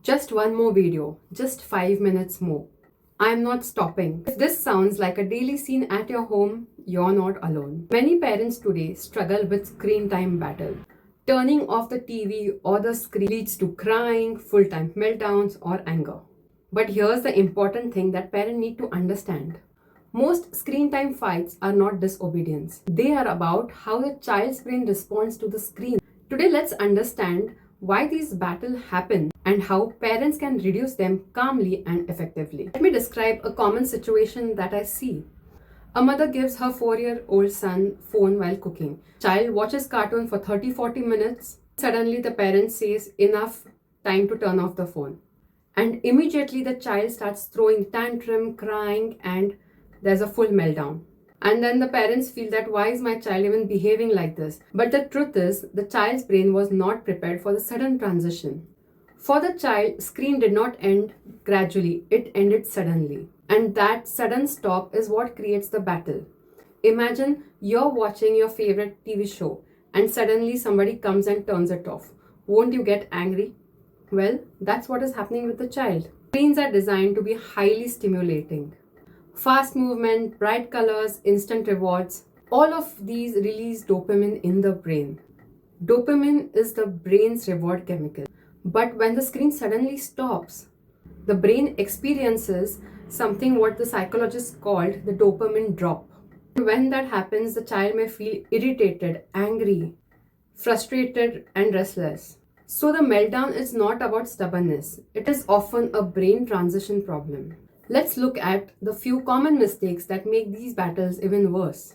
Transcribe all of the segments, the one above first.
Just one more video, just 5 minutes more. I'm not stopping. If this sounds like a daily scene at your home, you're not alone. Many parents today struggle with screen time battle. Turning off the TV or the screen leads to crying, full-time meltdowns, or anger. But here's the important thing that parents need to understand. Most screen time fights are not disobedience. They are about how the child's brain responds to the screen. Today, let's understand why these battles happen and how parents can reduce them calmly and effectively. Let me describe a common situation that I see. A mother gives her 4-year-old son phone while cooking. Child watches cartoon for 30-40 minutes. Suddenly the parent says, enough, time to turn off the phone. And immediately the child starts throwing tantrum, crying, and there's a full meltdown. And then the parents feel that why is my child even behaving like this? But the truth is, the child's brain was not prepared for the sudden transition. For the child, screen did not end gradually, it ended suddenly. And that sudden stop is what creates the battle. Imagine you're watching your favorite TV show and suddenly somebody comes and turns it off. Won't you get angry? Well, that's what is happening with the child. Screens are designed to be highly stimulating. Fast movement, bright colors, instant rewards, all of these release dopamine in the brain. Dopamine is the brain's reward chemical. But when the screen suddenly stops, the brain experiences something what the psychologists called the dopamine drop. When that happens, the child may feel irritated, angry, frustrated, and restless. So the meltdown is not about stubbornness. It is often a brain transition problem. Let's look at the few common mistakes that make these battles even worse.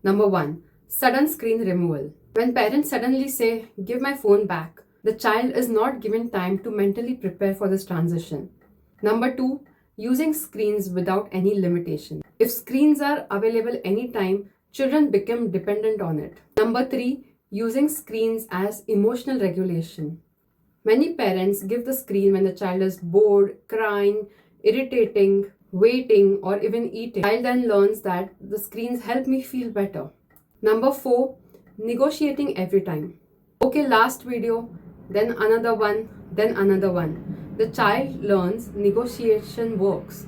Number 1. Sudden screen removal. When parents suddenly say, give my phone back, the child is not given time to mentally prepare for this transition. Number 2. Using screens without any limitation. If screens are available anytime, children become dependent on it. Number 3. Using screens as emotional regulation. Many parents give the screen when the child is bored, crying, irritating, waiting, or even eating. The child then learns that the screens help me feel better. Number 4. Negotiating every time. Okay, last video, then another one, then another one. The child learns negotiation works.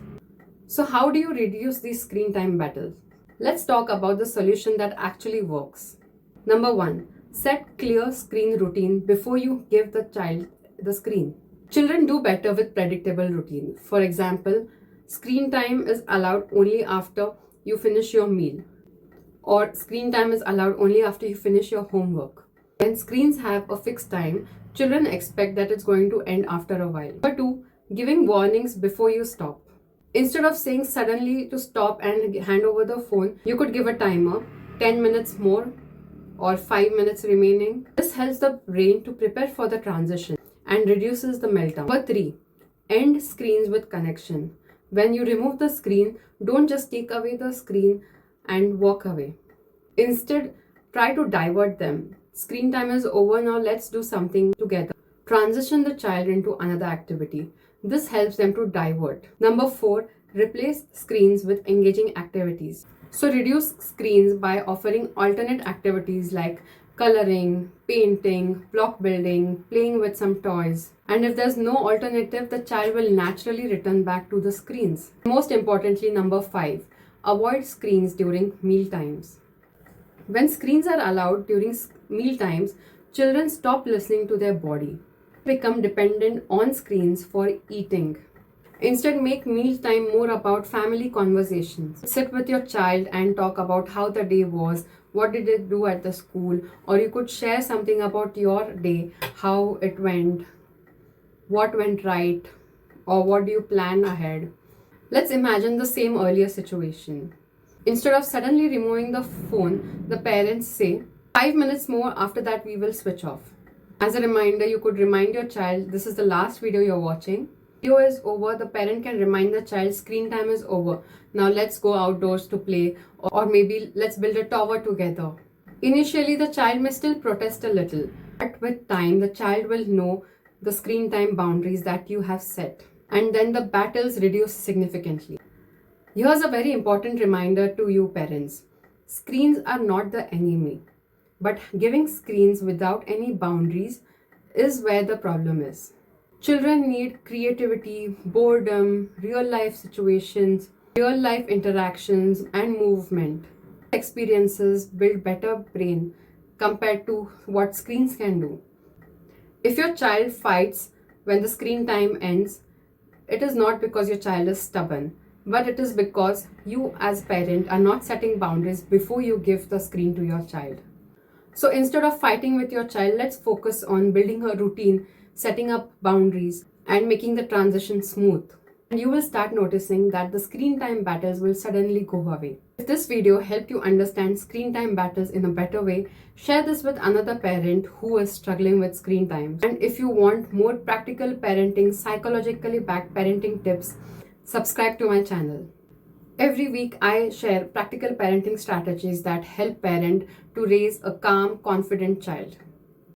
So how do you reduce these screen time battles? Let's talk about the solution that actually works. Number 1. Set clear screen routine before you give the child the screen. Children do better with predictable routine. For example, screen time is allowed only after you finish your meal, or screen time is allowed only after you finish your homework. When screens have a fixed time, children expect that it's going to end after a while. Number 2. Giving warnings before you stop. Instead of saying suddenly to stop and hand over the phone, you could give a timer, 10 minutes more or 5 minutes remaining. This helps the brain to prepare for the transition and reduces the meltdown. Number 3. End screens with connection. When you remove the screen, don't just take away the screen and walk away. Instead, try to divert them. Screen time is over, now let's do something together. Transition the child into another activity. This helps them to divert. Number 4. Replace screens with engaging activities. So reduce screens by offering alternate activities like coloring, painting, block building, playing with some toys. And if there's no alternative, the child will naturally return back to the screens. Most importantly, number 5. Avoid screens during meal times. When screens are allowed during meal times, children stop listening to their body, become dependent on screens for eating. Instead, make mealtime more about family conversations. Sit with your child and talk about how the day was, what did it do at the school, or you could share something about your day, how it went, what went right, or what do you plan ahead. Let's imagine the same earlier situation. Instead of suddenly removing the phone, the parents say, 5 minutes more, after that we will switch off. As a reminder, you could remind your child, this is the last video you're watching. Video is over, the parent can remind the child screen time is over. Now let's go outdoors to play, or maybe let's build a tower together. Initially, the child may still protest a little, but with time, the child will know the screen time boundaries that you have set, and then the battles reduce significantly. Here's a very important reminder to you parents. Screens are not the enemy, but giving screens without any boundaries is where the problem is. Children need creativity, boredom, real life situations, real life interactions, and movement. Experiences build better brain compared to what screens can do. If your child fights when the screen time ends, it is not because your child is stubborn, but it is because you as parent are not setting boundaries before you give the screen to your child. So instead of fighting with your child, let's focus on building a routine, setting up boundaries, and making the transition smooth. And you will start noticing that the screen time battles will suddenly go away. If this video helped you understand screen time battles in a better way, share this with another parent who is struggling with screen time. And if you want more practical parenting, psychologically backed parenting tips, subscribe to my channel. Every week, I share practical parenting strategies that help parent to raise a calm, confident child.